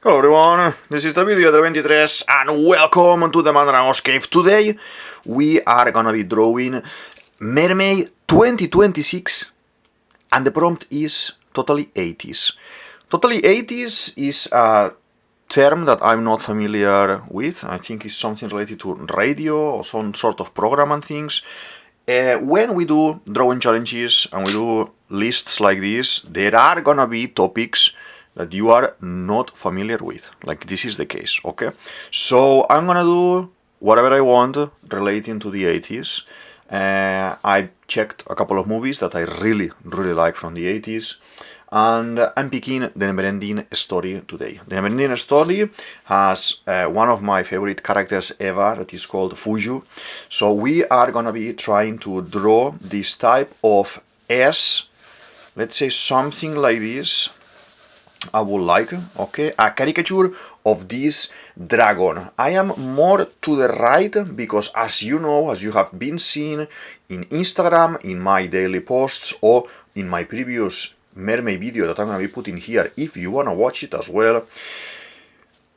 Hello everyone, this is DavidViadel23 and welcome to the Mandrago's Cave. Today we are gonna be drawing MerMay 2026 and the prompt is totally 80s. Totally 80s is a term that I'm not familiar with. I think it's something related to radio or some sort of program and things. When we do drawing challenges and we do lists like this, there are gonna be topics that you are not familiar with, like this is the case, okay? So I'm gonna do whatever I want relating to the 80s. I checked a couple of movies that I really like from the 80s, and I'm picking the Neverending Story today. The Neverending Story has one of my favorite characters ever, that is called Fuchur. So we are gonna be trying to draw this type of let's say something like this. I would like, okay, a caricature of this dragon. I am more to the right because, as you know, as you have been seeing in Instagram, in my daily posts, or in my previous MerMay video that I'm going to be putting here, if you want to watch it as well,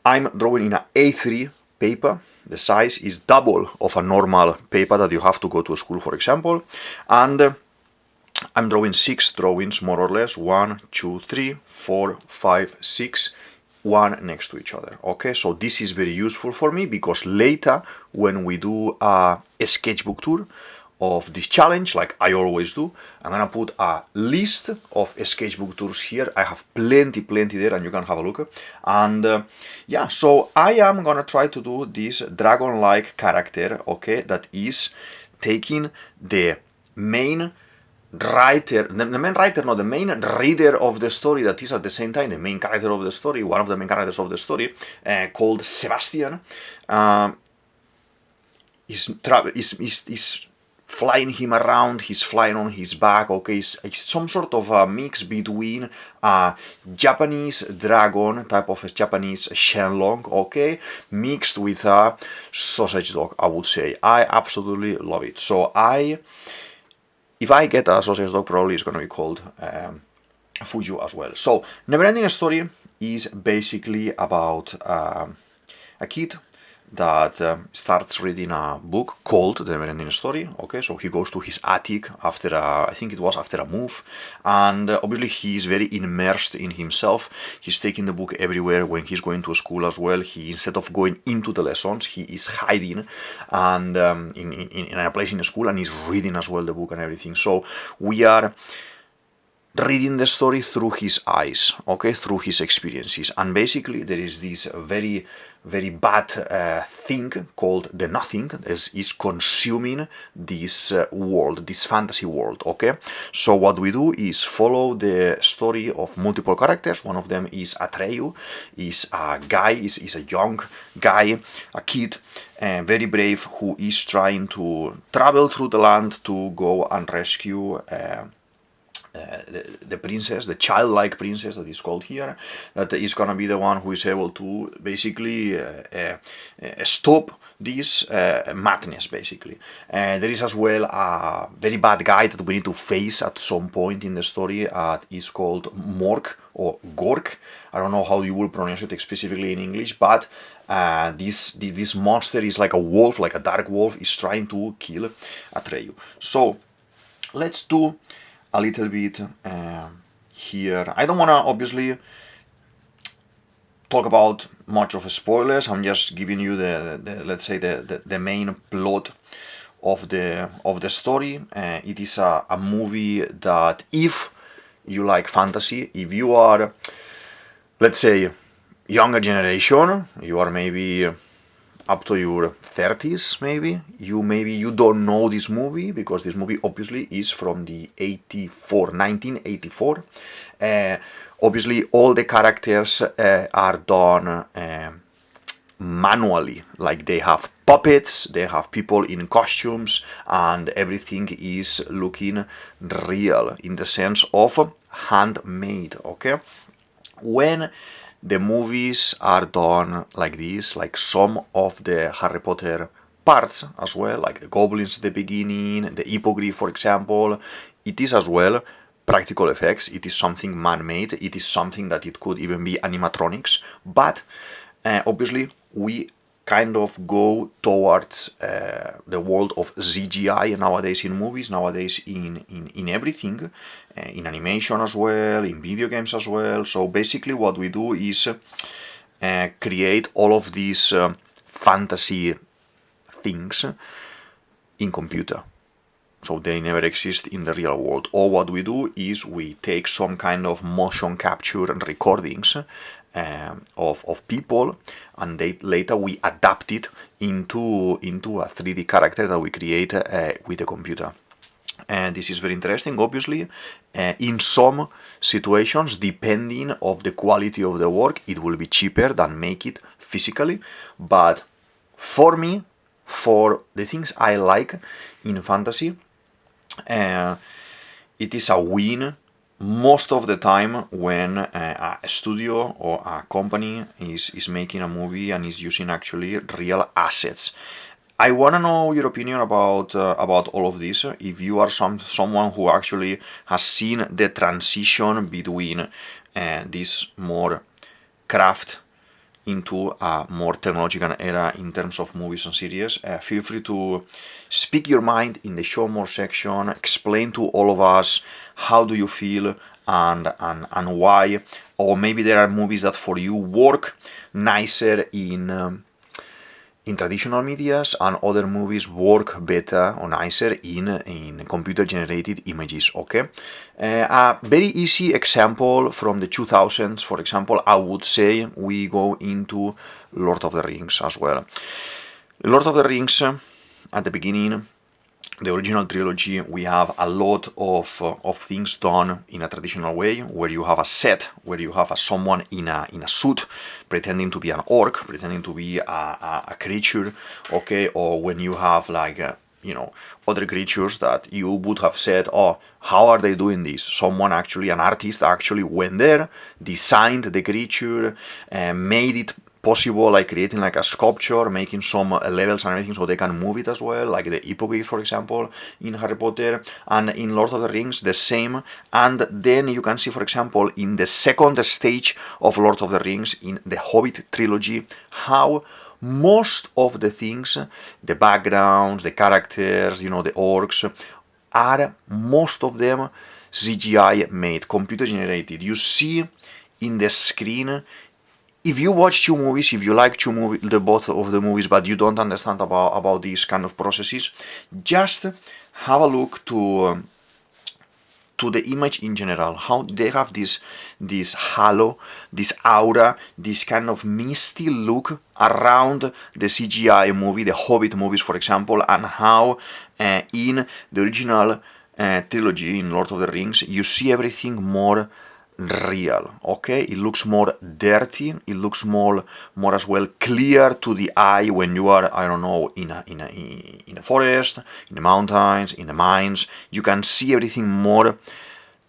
I'm drawing in a A3 paper. The size is double of a normal paper that you have to go to school, for example, and I'm drawing 6 drawings, more or less, 1, 2, 3, 4, 5, 6, one next to each other, okay? So this is very useful for me because later, when we do a sketchbook tour of this challenge, like I always do, I'm gonna put a list of sketchbook tours here. I have plenty there, and you can have a look. And yeah, so I am gonna try to do this dragon-like character, okay, that is taking the main writer, the main reader of the story, that is at the same time the main character of the story, one of the main characters of the story, called Sebastian, is flying him around, he's flying on his back, okay, it's some sort of a mix between a Japanese dragon, type of a Japanese Shenlong, okay, mixed with a sausage dog, I would say. I absolutely love it. So if I get a sausage dog, probably it's going to be called Fuchur as well. So, Neverending Story is basically about a kid that starts reading a book called The Neverending Story. Okay, so he goes to his attic after I think it was after a move, and obviously he's very immersed in himself. He's taking the book everywhere when he's going to school as well. He, instead of going into the lessons, he is hiding and in a place in the school, and he's reading as well the book and everything. So we are reading the story through his eyes, okay, through his experiences. And basically there is this very bad thing called the Nothing that is consuming this world, this fantasy world, okay? So what we do is follow the story of multiple characters. One of them is Atreyu, is a guy, is a young guy, a kid, very brave, who is trying to travel through the land to go and rescue the princess, the childlike princess that is called here, that is gonna be the one who is able to basically stop this madness, basically. There is as well a very bad guy that we need to face at some point in the story. Is called Mork or Gork. I don't know how you will pronounce it specifically in English, but this monster is like a wolf, like a dark wolf, is trying to kill Atreyu. So let's do a little bit here. I don't want to obviously talk about much of spoilers. I'm just giving you the let's say the main plot of the story. It is a movie that, if you like fantasy, if you are, let's say, younger generation, you are maybe up to your 30s, maybe you don't know this movie, because this movie obviously is from the 1984. Obviously all the characters are done manually, like they have puppets, they have people in costumes, and everything is looking real in the sense of handmade, okay? When the movies are done like this, like some of the Harry Potter parts as well, like the goblins at the beginning, the hippogriff, for example, it is as well practical effects. It is something man-made. It is something that it could even be animatronics. But obviously, we kind of go towards the world of CGI nowadays in movies, nowadays in everything, in animation as well, in video games as well. So basically what we do is create all of these fantasy things in computer. So they never exist in the real world. Or what we do is we take some kind of motion capture and recordings of people, and later we adapt it into a 3D character that we create with the computer. And this is very interesting, obviously. In some situations, depending of the quality of the work, it will be cheaper than make it physically. But for me, for the things I like in fantasy, it is a win most of the time when a studio or a company is making a movie and is using actually real assets. I want to know your opinion about all of this. If you are someone who actually has seen the transition between this more craft into a more technological era in terms of movies and series, feel free to speak your mind in the show more section. Explain to all of us how do you feel and why, or maybe there are movies that for you work nicer in traditional medias and other movies work better or nicer in computer generated images. Okay, a very easy example from the 2000s, for example, I would say we go into Lord of the Rings as well. Lord of the Rings, at the beginning, the original trilogy, we have a lot of things done in a traditional way, where you have a set, where you have someone in a suit pretending to be an orc, pretending to be a creature, okay, or when you have like other creatures that you would have said, oh, how are they doing this? Someone actually, an artist actually went there, designed the creature, made it possible, like creating like a sculpture, making some levels and everything so they can move it as well, like the hippogriff, for example, in Harry Potter, and in Lord of the Rings, the same. And then you can see, for example, in the second stage of Lord of the Rings, in the Hobbit trilogy, how most of the things, the backgrounds, the characters, the orcs, are most of them CGI made, computer generated. You see in the screen. If you watch two movies, if you like the both of the movies, but you don't understand about these kind of processes, just have a look to the image in general, how they have this halo, this aura, this kind of misty look around the CGI movie, the Hobbit movies, for example, and how in the original trilogy, in Lord of the Rings, you see everything more real, okay? It looks more dirty, it looks more as well clear to the eye when you are, I don't know, in a forest, in the mountains, in the mines. You can see everything more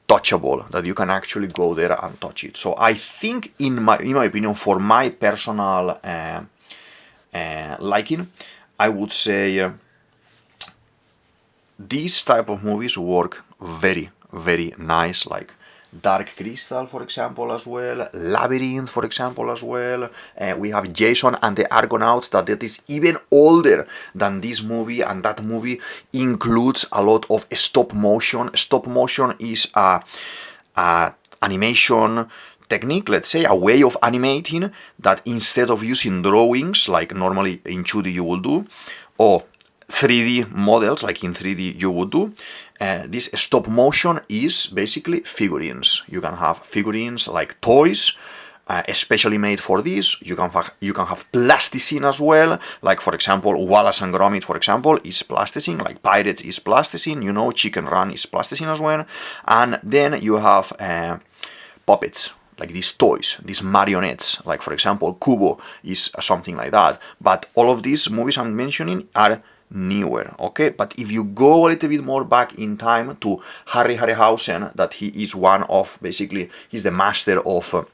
touchable, that you can actually go there and touch it. So I think, in my opinion, for my personal liking, I would say these type of movies work very, very nice, like Dark Crystal, for example, as well, Labyrinth, for example, as well. We have Jason and the Argonauts, that is even older than this movie, and that movie includes a lot of stop motion. Stop motion is a animation technique, let's say, a way of animating that instead of using drawings, like normally in 2D you will do, or 3D models, like in 3D you would do, this stop motion is basically figurines. You can have figurines like toys, especially made for this. You can have plasticine as well, like for example Wallace and Gromit, for example, is plasticine, like Pirates is plasticine, Chicken Run is plasticine as well. And then you have puppets, like these toys, these marionettes, like for example Kubo is something like that. But all of these movies I'm mentioning are newer, okay? But if you go a little bit more back in time to Harry Harryhausen, that he is one of, basically, he's the master of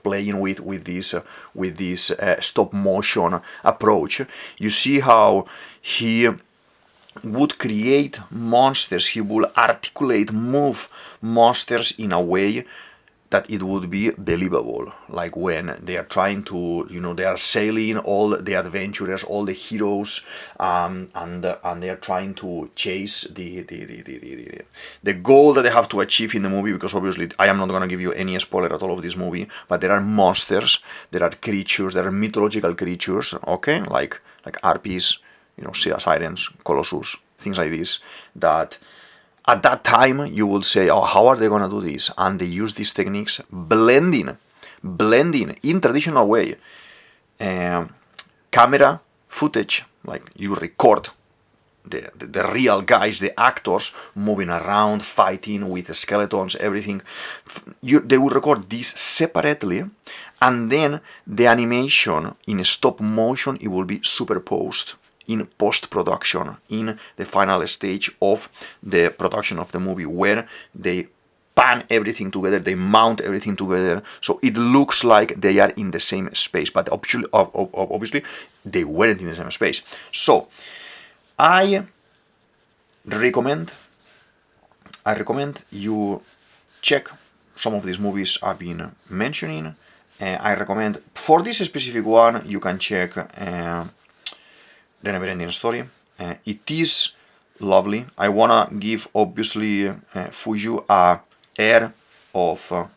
playing with this stop motion approach. You see how he would create monsters. He will articulate, move monsters in a way that it would be believable. Like when they are trying to, they are sailing, all the adventurers, all the heroes, and they are trying to chase the goal that they have to achieve in the movie. Because obviously, I am not gonna give you any spoiler at all of this movie, but there are monsters, there are creatures, there are mythological creatures, okay, like harpies, sea sirens, colossus, things like this, that at that time you will say, oh, how are they gonna do this? And they use these techniques, blending in traditional way, camera footage, like you record the real guys, the actors moving around, fighting with the skeletons, everything. They will record this separately, and then the animation in stop motion, it will be superposed in post-production, in the final stage of the production of the movie, where they pan everything together, they mount everything together, so it looks like they are in the same space, but obviously they weren't in the same space. So I recommend you check some of these movies I've been mentioning. I recommend, for this specific one, you can check the Neverending Story. It is lovely. I wanna give, obviously, Fuchur a air of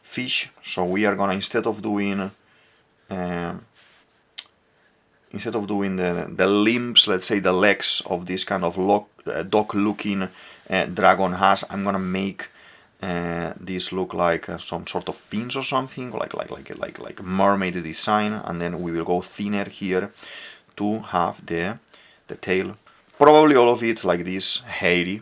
fish, so we are gonna, instead of doing the limbs, let's say the legs of this kind of dog-looking dragon has, I'm gonna make this look like some sort of fins or something, like mermaid design, and then we will go thinner here to have the tail. Probably all of it like this, hairy,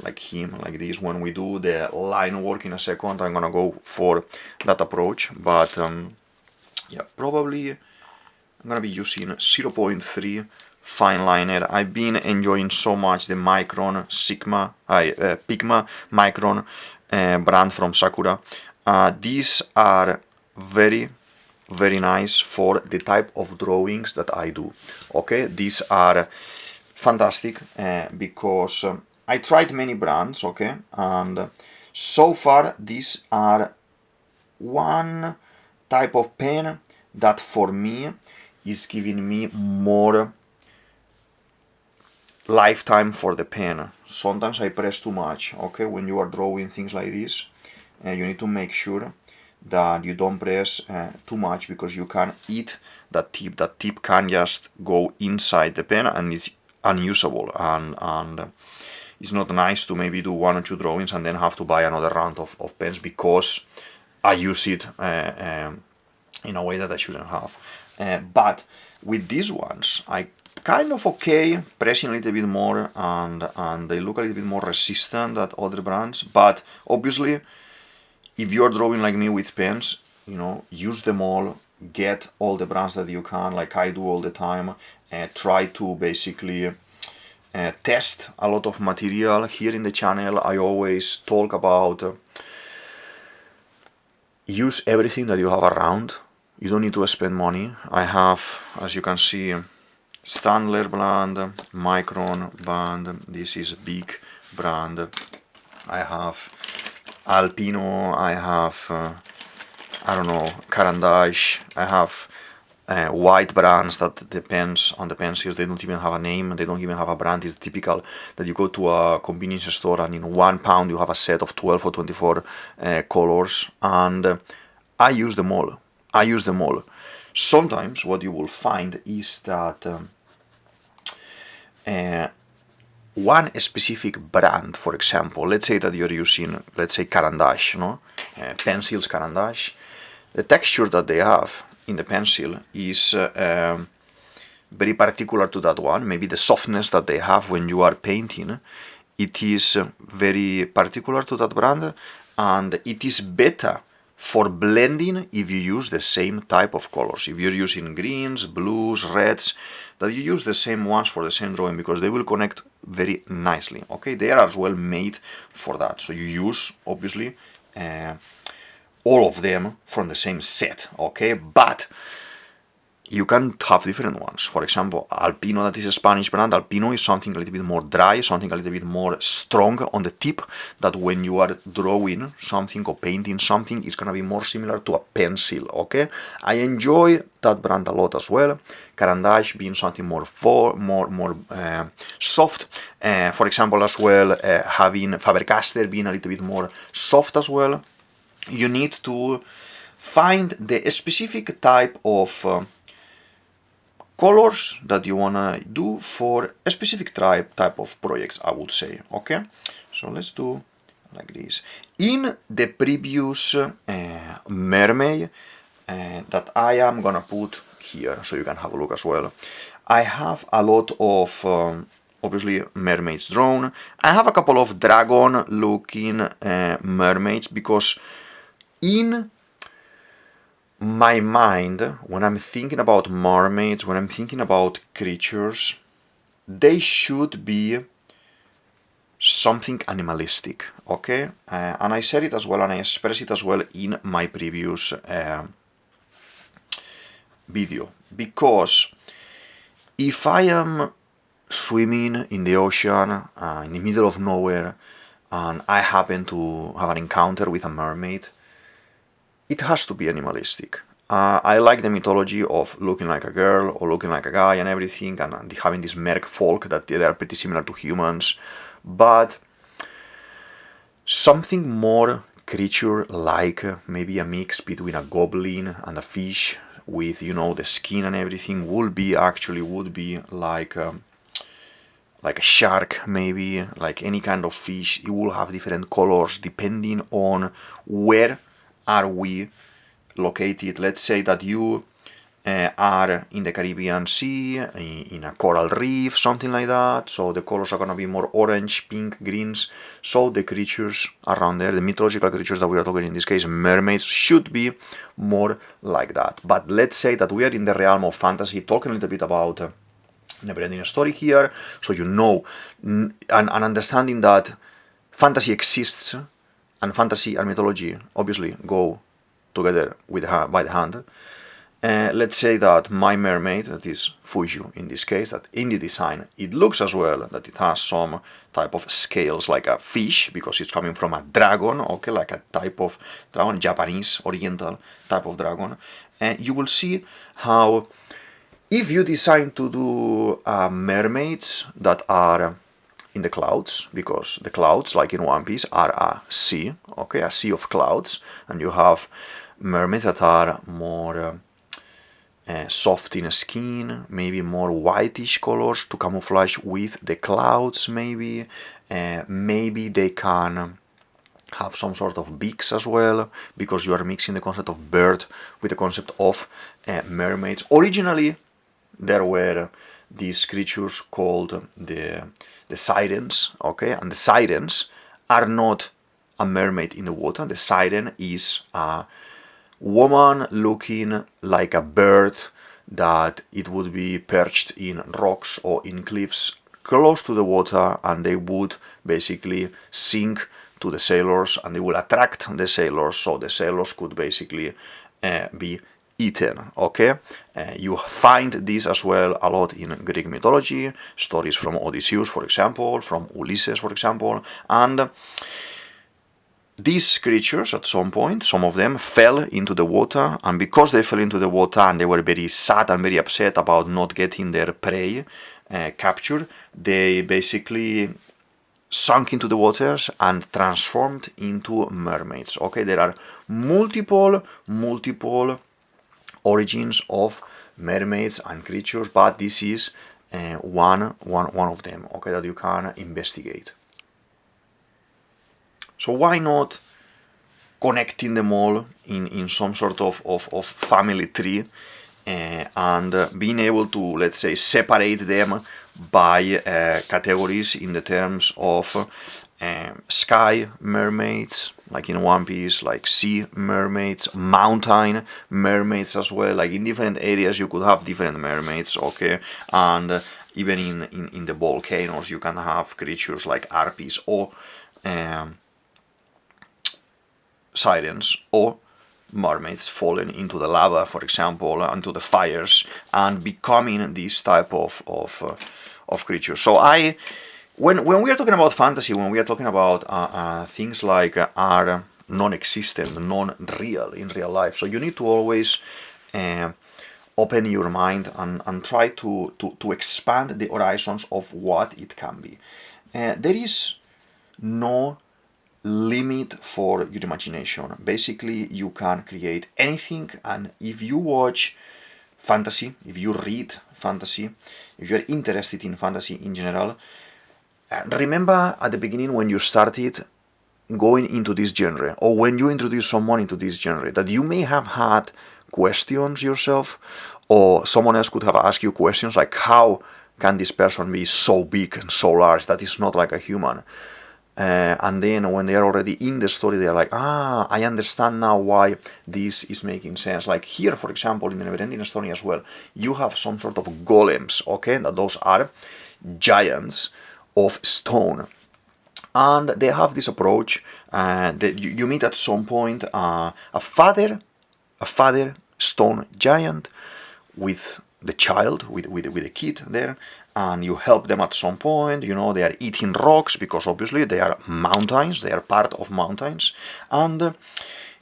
like him, like this. When we do the line work in a second, I'm gonna go for that approach, but yeah, probably I'm gonna be using 0.3 fine liner. I've been enjoying so much the Micron Pigma Micron brand from Sakura. These are very nice for the type of drawings that I do. Okay, these are fantastic because I tried many brands, okay, and so far these are one type of pen that for me is giving me more lifetime for the pen. Sometimes I press too much, okay, when you are drawing things like this, you need to make sure that you don't press too much, because you can eat that tip. That tip can just go inside the pen and it's unusable, and it's not nice to maybe do 1 or 2 drawings and then have to buy another round of pens because I use it in a way that I shouldn't have. But with these ones, I kind of okay, pressing a little bit more, and they look a little bit more resistant than other brands. But obviously, if you're drawing like me with pens, use them all, get all the brands that you can, like I do all the time, try to basically test a lot of material. Here in the channel, I always talk about use everything that you have around. You don't need to spend money. I have, as you can see, Standler brand, Micron brand, this is big brand. I have Alpino, I have, I don't know, Carandash, I have white brands that depends on the pencils. They don't even have a name, they don't even have a brand. It's typical that you go to a convenience store and in £1 you have a set of 12 or 24 colors, and I use them all. Sometimes what you will find is that one specific brand, for example, let's say that you're using, let's say Carandash, pencils Carandash, the texture that they have in the pencil is very particular to that one. Maybe the softness that they have when you are painting, it is very particular to that brand, and it is better for blending if you use the same type of colors. If you're using greens, blues, reds, that you use the same ones for the same drawing, because they will connect very nicely. Okay, they are as well made for that. So you use, obviously, all of them from the same set. Okay, but you can have different ones. For example, Alpino, that is a Spanish brand. Alpino is something a little bit more dry, something a little bit more strong on the tip, that when you are drawing something or painting something, it's gonna be more similar to a pencil, okay? I enjoy that brand a lot as well. Carandash being something more soft. For example, as well, having Faber-Castell being a little bit more soft as well. You need to find the specific type of colors that you wanna do for a specific type of projects, I would say, okay? So let's do like this. In the previous MerMay that I am gonna put here, so you can have a look as well, I have a lot of obviously mermaids drawn. I have a couple of dragon looking mermaids, because in my mind, when I'm thinking about mermaids, when I'm thinking about creatures, they should be something animalistic, okay? And I said it as well, and I expressed it as well in my previous video, because if I am swimming in the ocean in the middle of nowhere and I happen to have an encounter with a mermaid, it has to be animalistic. I like the mythology of looking like a girl or looking like a guy and everything, and having this merc folk that they are pretty similar to humans, but something more creature-like, maybe a mix between a goblin and a fish with, you know, the skin and everything, would be like a shark, maybe, like any kind of fish. It will have different colors depending on where are we located. Let's say that you are in the Caribbean Sea, in a coral reef, something like that, so the colors are gonna be more orange, pink, greens, so the creatures around there, the mythological creatures that we are talking in this case, mermaids, should be more like that. But let's say that we are in the realm of fantasy, talking a little bit about Neverending Story here, so you know, and understanding that fantasy exists, and fantasy and mythology obviously go together with by the hand. Let's say that my mermaid, that is Fuchur in this case, that in the design it looks as well that it has some type of scales like a fish, because it's coming from a dragon, okay, like a type of dragon, Japanese, oriental type of dragon. And you will see how, if you design to do mermaids that are in the clouds, because the clouds, like in One Piece, are a sea, okay, a sea of clouds, and you have mermaids that are more soft in skin, maybe more whitish colors to camouflage with the clouds, maybe. Maybe they can have some sort of beaks as well, because you are mixing the concept of bird with the concept of mermaids. Originally, there were these creatures called the sirens, okay, and the sirens are not a mermaid in the water. The siren is a woman looking like a bird, that it would be perched in rocks or in cliffs close to the water, and they would basically sing to the sailors, and they will attract the sailors, so the sailors could basically be eaten, okay? You find this as well a lot in Greek mythology, stories from Odysseus, for example, from Ulysses, for example, and these creatures, at some point, some of them fell into the water, and because they fell into the water and they were very sad and very upset about not getting their prey captured, they basically sunk into the waters and transformed into mermaids. Okay, there are multiple origins of mermaids and creatures, but this is one of them, okay, that you can investigate. So why not connecting them all in some sort of family tree, and being able to, let's say, separate them by categories in the terms of sky mermaids, like in One Piece, like sea mermaids, mountain mermaids as well, like in different areas you could have different mermaids, okay, and even in the volcanoes you can have creatures like harpies or sirens, or mermaids falling into the lava, for example, into the fires, and becoming this type of creature. So when we are talking about fantasy, when we are talking about things like are non-existent, non-real in real life, so you need to always open your mind and try to expand the horizons of what it can be. There is no limit for your imagination. Basically, you can create anything, and if you watch fantasy, if you read fantasy, if you're interested in fantasy in general, remember at the beginning when you started going into this genre, or when you introduce someone into this genre, that you may have had questions yourself, or someone else could have asked you questions like, how can this person be so big and so large that is not like a human? And then when they are already in the story, they are like, I understand now why this is making sense. Like here, for example, in the Neverending Story as well, you have some sort of golems, okay? That those are giants of stone. And they have this approach that you meet at some point a father stone giant with the child, with the kid there, and you help them at some point. You know, they are eating rocks because obviously they are mountains, they are part of mountains. And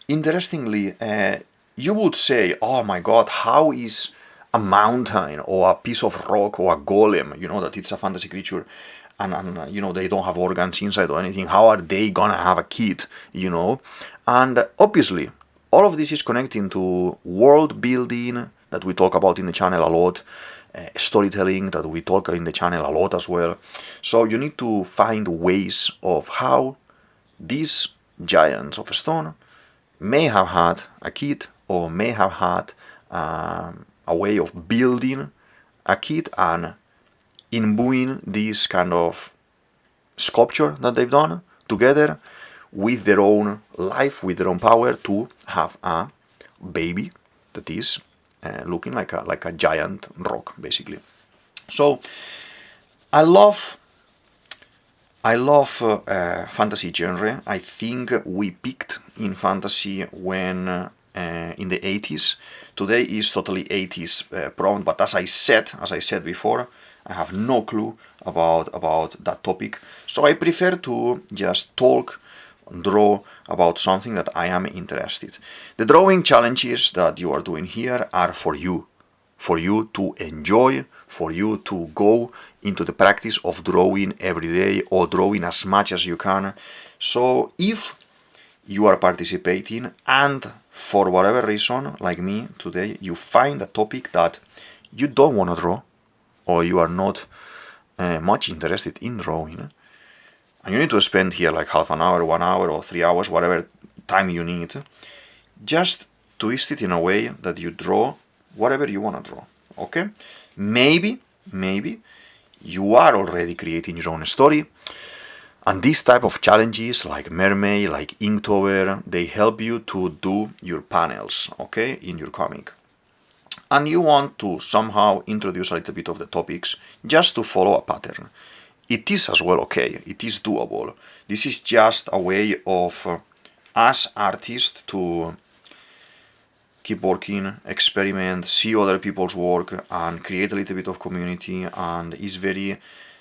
interestingly, you would say, oh my god, how is a mountain or a piece of rock or a golem, you know, that it's a fantasy creature, and you know, they don't have organs inside or anything, how are they gonna have a kid, you know? And obviously all of this is connecting to world building that we talk about in the channel a lot, storytelling that we talk in the channel a lot as well. So you need to find ways of how these giants of stone may have had a kid, or may have had a way of building a kid and imbuing this kind of sculpture that they've done together with their own life, with their own power, to have a baby that is looking like a giant rock, basically. So I love fantasy genre. I think we peaked in fantasy when in the 80s. Today is totally 80s prone, but as I said before, I have no clue about that topic. So I prefer to just talk, draw about something that I am interested. The drawing challenges that you are doing here are for you to enjoy, for you to go into the practice of drawing every day, or drawing as much as you can. So if you are participating and for whatever reason, like me today, you find a topic that you don't want to draw, or you are not much interested in drawing, and you need to spend here like half an hour, 1 hour, or 3 hours, whatever time you need, just twist it in a way that you draw whatever you want to draw, okay? Maybe you are already creating your own story, and these type of challenges like MerMay, like Inktober, they help you to do your panels, okay, in your comic. And you want to somehow introduce a little bit of the topics just to follow a pattern. It is as well okay, it is doable. This is just a way of us artists to keep working, experiment, see other people's work, and create a little bit of community, and it's very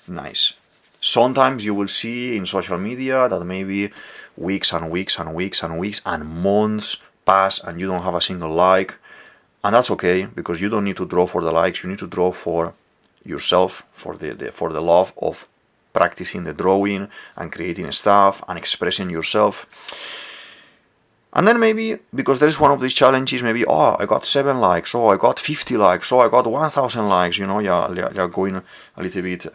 nice. Sometimes you will see in social media that maybe weeks and weeks and weeks and weeks and months pass and you don't have a single like. And that's okay, because you don't need to draw for the likes, you need to draw for yourself, for the love of practicing the drawing and creating stuff and expressing yourself. And then maybe, because there is one of these challenges, maybe, oh, I got 7 likes, oh, I got 50 likes, oh, I got 1,000 likes, you know, you're going a little bit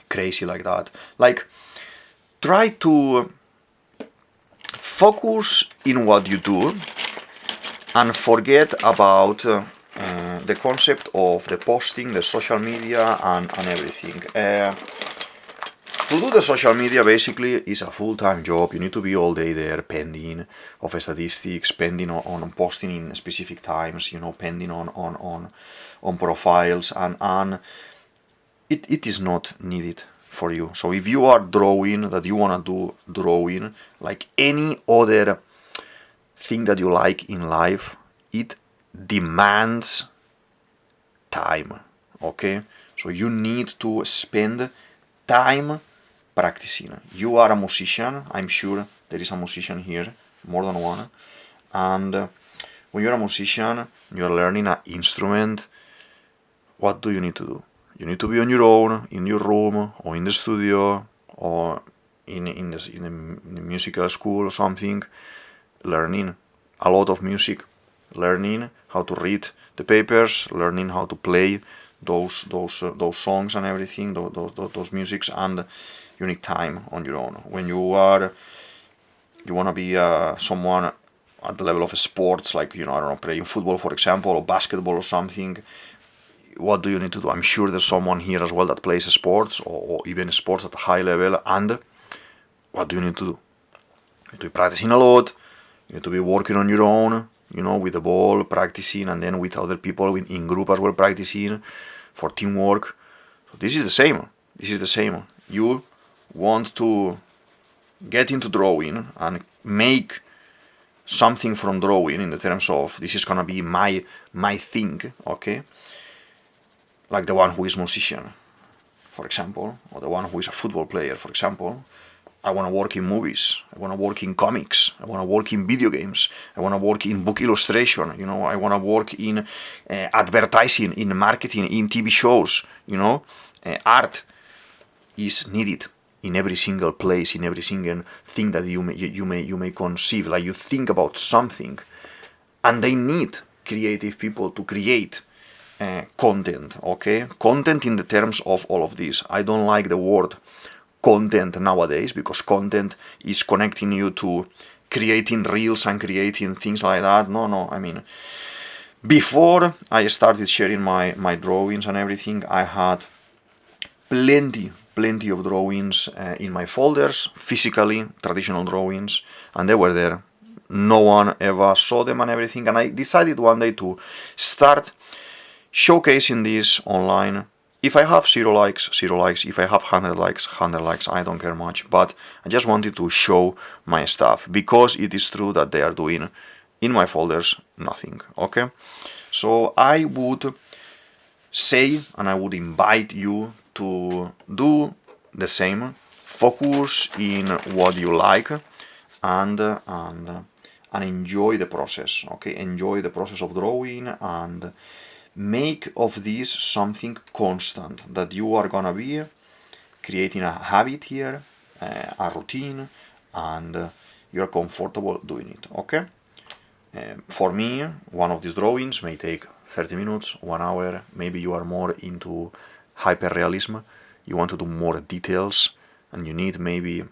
crazy like that. Like, try to focus in what you do and forget about the concept of the posting, the social media, and everything. To do the social media basically is a full-time job. You need to be all day there, pending of statistics, pending on posting in specific times, you know, pending on profiles, and it is not needed for you. So if you are drawing, that you want to do drawing like any other thing that you like in life, it demands time, okay? So you need to spend time practicing. You are a musician, I'm sure there is a musician here, more than one, and when you're a musician, you're learning an instrument, what do you need to do? You need to be on your own, in your room, or in the studio, or in the musical school or something, learning a lot of music, learning how to read the papers, learning how to play those songs and everything, those musics, and you need time on your own. When you want to be someone at the level of sports, like, I don't know, playing football, for example, or basketball or something, what do you need to do? I'm sure there's someone here as well that plays sports, or even sports at a high level, and what do you need to do? You need to be practicing a lot, you need to be working on your own, with the ball, practicing, and then with other people in group as well, practicing for teamwork. So this is the same. You want to get into drawing and make something from drawing, in the terms of this is gonna be my thing, okay? Like the one who is musician, for example, or the one who is a football player, for example. I want to work in movies, I want to work in comics, I want to work in video games, I want to work in book illustration, I want to work in advertising, in marketing, in TV shows, art is needed in every single place, in every single thing that you may conceive. Like, you think about something, and they need creative people to create content, okay? Content in the terms of all of this. I don't like the word content nowadays, because content is connecting you to creating reels and creating things like that. No, I mean, before I started sharing my drawings and everything, I had plenty of drawings in my folders, physically, traditional drawings, and they were there. No one ever saw them and everything, and I decided one day to start showcasing this online. If I have 0 likes, 0 likes. If I have 100 likes, 100 likes. I don't care much, but I just wanted to show my stuff, because it is true that they are doing in my folders nothing, okay? So I would say, and I would invite you to do the same. Focus in what you like, and enjoy the process, okay? Enjoy the process of drawing, and make of this something constant, that you are gonna be creating a habit here, a routine, and you're comfortable doing it, okay? For me, one of these drawings may take 30 minutes, 1 hour. Maybe you are more into hyperrealism, you want to do more details, and you need maybe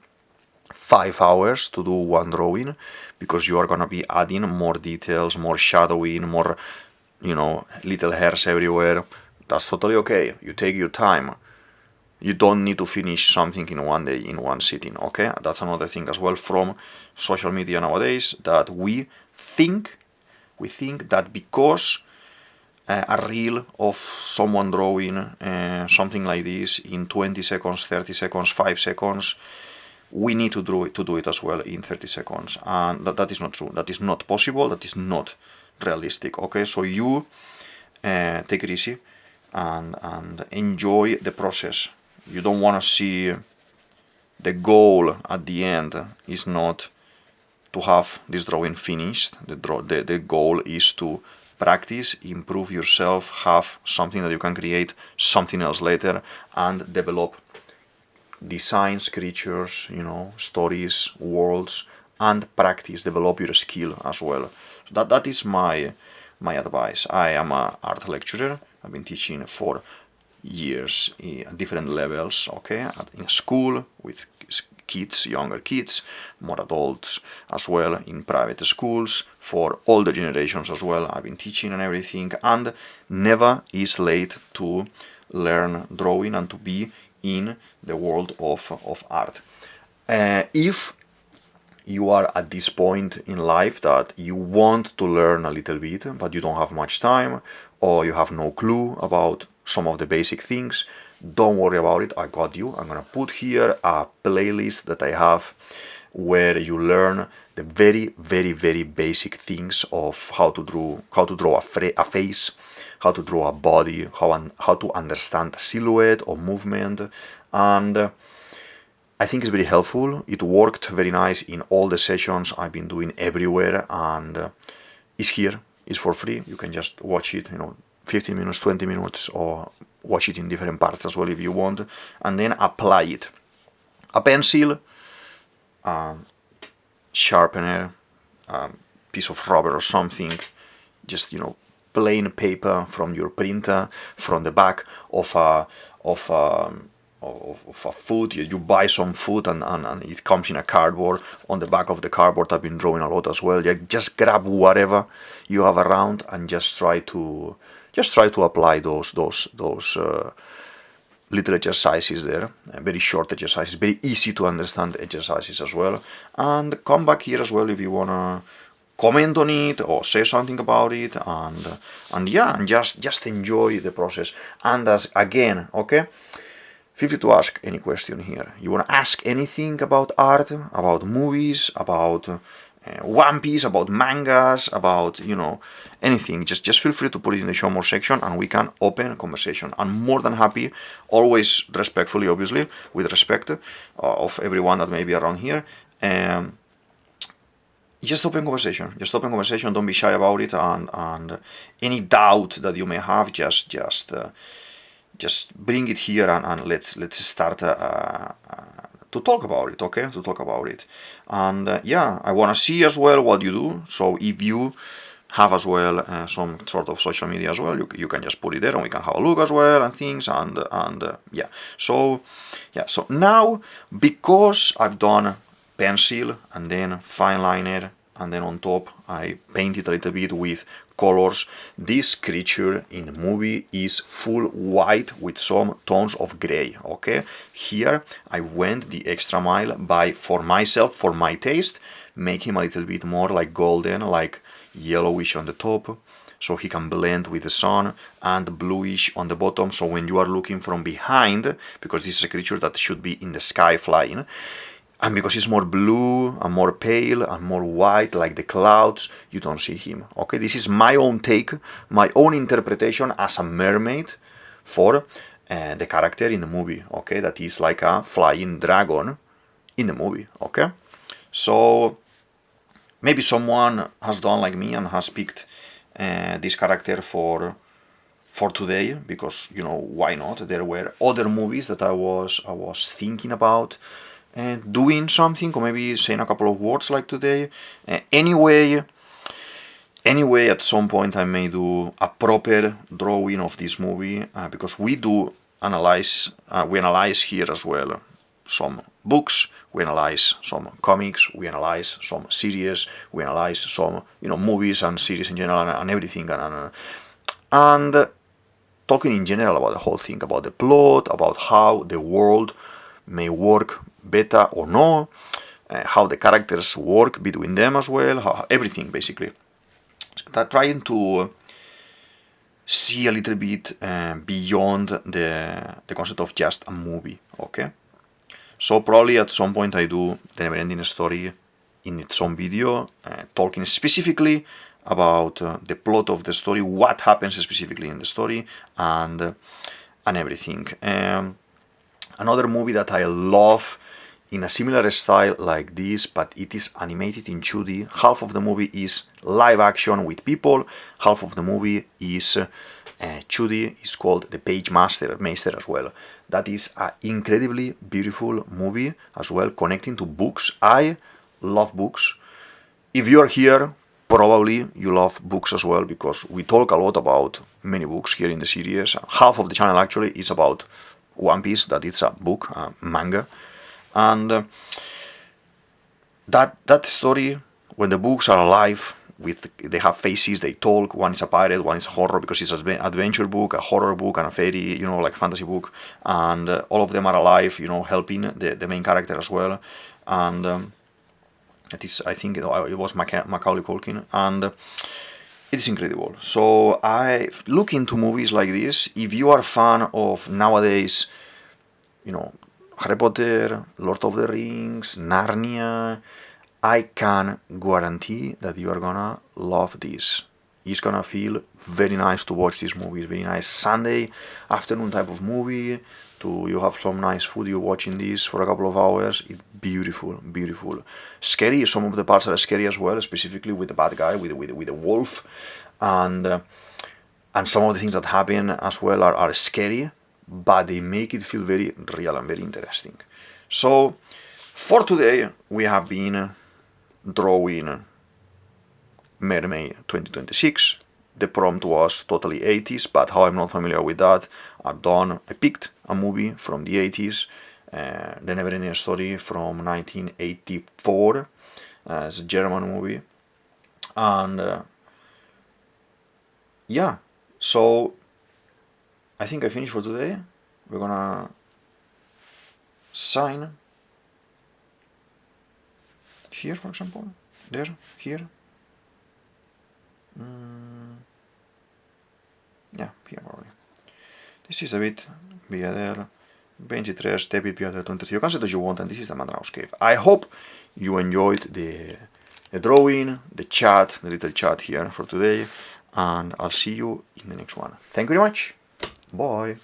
5 hours to do one drawing, because you are gonna be adding more details, more shadowing, more little hairs everywhere. That's totally okay. You take your time. You don't need to finish something in one day, in one sitting, okay? That's another thing as well from social media nowadays, that we think that because a reel of someone drawing something like this in 20 seconds, 30 seconds, 5 seconds, we need to do it as well in 30 seconds. And that is not true. That is not possible. That is not realistic, okay? So you take it easy and enjoy the process. You don't want to see the goal at the end is not to have this drawing finished. The goal is to practice, improve yourself, have something that you can create something else later, and develop designs, creatures, stories, worlds, and practice, develop your skill as well. So that is my advice. I am an art lecturer. I've been teaching for years at different levels, okay, in school with kids, younger kids, more adults as well, in private schools, for older generations as well. I've been teaching and everything, and never is late to learn drawing and to be in the world of art. If you are at this point in life that you want to learn a little bit, but you don't have much time, or you have no clue about some of the basic things, don't worry about it. I got you. I'm gonna put here a playlist that I have where you learn the very, very, very basic things of how to draw a face, how to draw a body, how to understand silhouette or movement, and I think it's very helpful. It worked very nice in all the sessions I've been doing everywhere, and it's here. It's for free. You can just watch it, 15 minutes, 20 minutes, or watch it in different parts as well if you want, and then apply it. A pencil, sharpener, piece of rubber or something, just plain paper from your printer, from the back of a food. You buy some food and it comes in a cardboard. On the back of the cardboard I've been drawing a lot as well. Just grab whatever you have around and just try to apply those little exercises there, very short exercises, very easy to understand exercises as well, and come back here as well if you wanna comment on it or say something about it, and just enjoy the process. And as again, okay, feel free to ask any question here. You want to ask anything about art, about movies, about One Piece, about mangas, about anything. Just feel free to put it in the show more section, and we can open a conversation. I'm more than happy, always respectfully, obviously, with respect of everyone that may be around here. Just open conversation. Just open conversation. Don't be shy about it. And any doubt that you may have, just bring it here and let's start to talk about it, okay? To talk about it. And I want to see as well what you do. So if you have as well some sort of social media as well, you can just put it there and we can have a look as well and things. So now, because I've done pencil and then fine liner, and then on top I painted a little bit with colors, this creature in the movie is full white with some tones of gray, okay? Here I went the extra mile for myself, for my taste, make him a little bit more like golden, like yellowish on the top, so he can blend with the sun, and bluish on the bottom, so when you are looking from behind, because this is a creature that should be in the sky flying, and because it's more blue and more pale and more white like the clouds, you don't see him. Okay, this is my own take, my own interpretation as a mermaid for the character in the movie. Okay, that is like a flying dragon in the movie. Okay, so maybe someone has done like me and has picked this character for today, because why not? There were other movies that I was thinking about doing something, or maybe saying a couple of words like today. Anyway, at some point I may do a proper drawing of this movie, because we analyze here as well some books, we analyze some comics, we analyze some series, we analyze some movies and series in general, and everything, and talking in general about the whole thing, about the plot, about how the world may work better or no, how the characters work between them as well, how everything basically. Trying to see a little bit beyond the concept of just a movie, okay? So probably at some point I do the Neverending Story in its own video, talking specifically about the plot of the story, what happens specifically in the story, and everything. Another movie that I love in a similar style like this, but it is animated in 2D. Half of the movie is live action with people, half of the movie is 2D. It's called The Page Master as well. That is an incredibly beautiful movie as well, connecting to books. I love books. If you are here, probably you love books as well, because we talk a lot about many books here in the series. Half of the channel actually is about One Piece, that it's a book, a manga. And that story, when the books are alive, they have faces, they talk. One is a pirate, one is a horror, because it's an adventure book, a horror book, and a fairy, like fantasy book, and all of them are alive, helping the main character as well. And it is, I think it was Macaulay Culkin, and it is incredible. So I look into movies like this. If you are a fan of nowadays, Harry Potter, Lord of the Rings, Narnia. I can guarantee that you are gonna love this. It's gonna feel very nice to watch this movie. It's very nice Sunday afternoon type of movie. You have some nice food. You're watching this for a couple of hours. It's beautiful, beautiful. Scary. Some of the parts are scary as well, specifically with the bad guy, with the wolf, and some of the things that happen as well are scary, but they make it feel very real and very interesting. So for today we have been drawing MerMay 2026. The prompt was totally 80s, but how I'm not familiar with that, I picked a movie from the 80s, the Neverending Story from 1984. It's a German movie, and yeah, so I think I finished for today. We're gonna sign here, for example, there, here. Yeah, here probably. This is DavidViadel23, DavidViadel23. You can say it as you want, and this is the Mandrago's Cave. I hope you enjoyed the drawing, the chat, the little chat here for today, and I'll see you in the next one. Thank you very much. Bye.